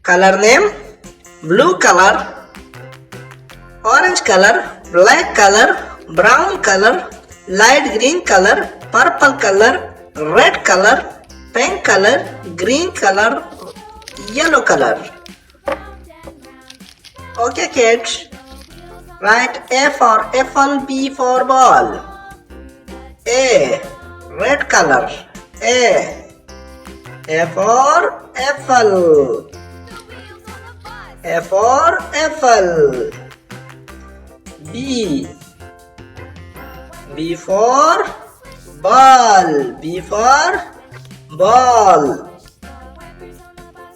Color name: blue color, orange color, black color, brown color, light green color, purple color, red color, pink color, green color, yellow color. Okay kids, write A for apple, B for ball. A, red color. A for apple. A for apple. B for ball. B for ball.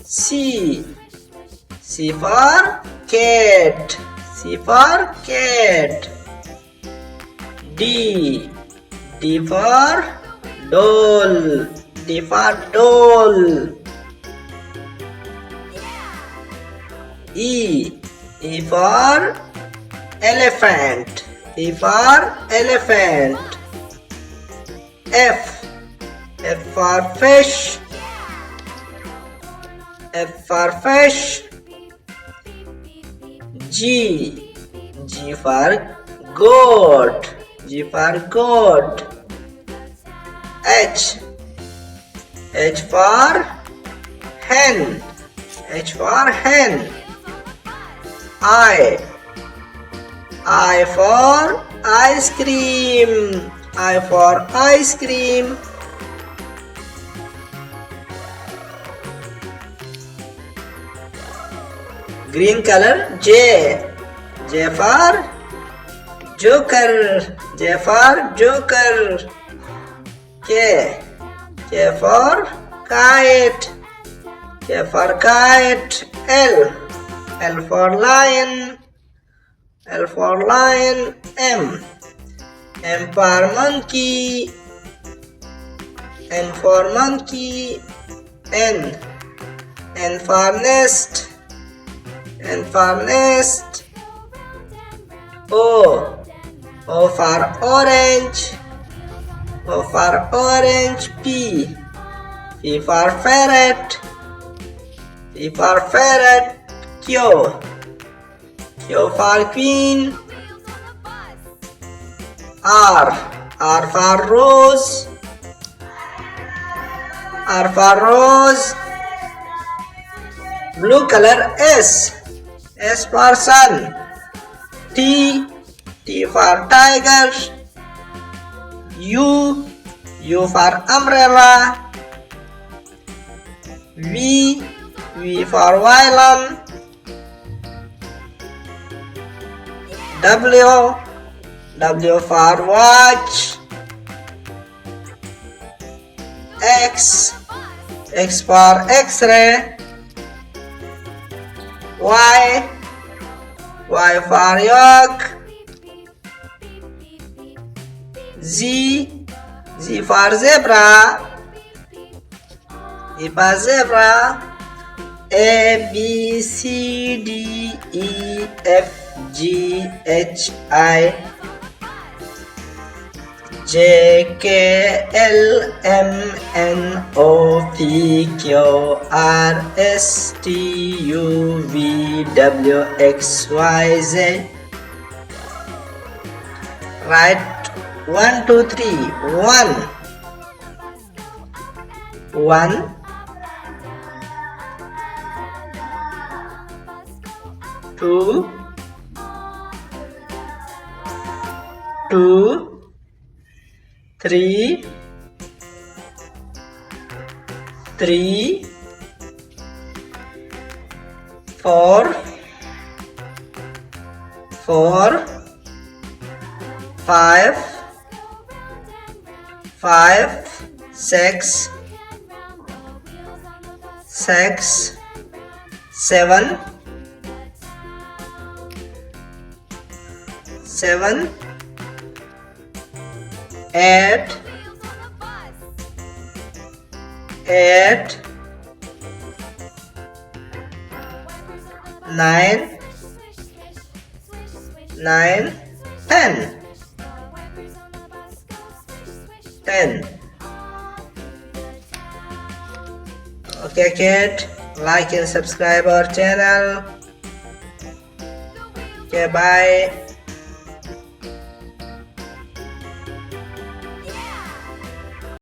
C for cat. C for cat. D for doll. D for doll. E for elephant. E for elephant. F for fish. F for fish. G for goat. G for goat. H for hen. H for hen. I for ice cream. I for ice cream. Green color. J for joker. J for joker. K for kite. K for kite. L for lion. L for lion. M for monkey. N for monkey. N for nest. N for nest. O for orange. O for orange. P for ferret. P for ferret. Q for queen. R for rose. R for rose. Blue color. S for sun. T for tiger. U for umbrella. V for violin. W for watch. X for X-ray. Y for yolk. Z for zebra. Z for zebra. A, B, C, D, E, F, G, H, I, J, K, L, M, N, O, P, Q, R, S, T, U, V, W, X, Y, Z. Write 1, 2, 3. 1. 2. 3. 4. 5. 6. 7. 8. 9. 10. Okay, kid. like and subscribe our channel. Okay, bye.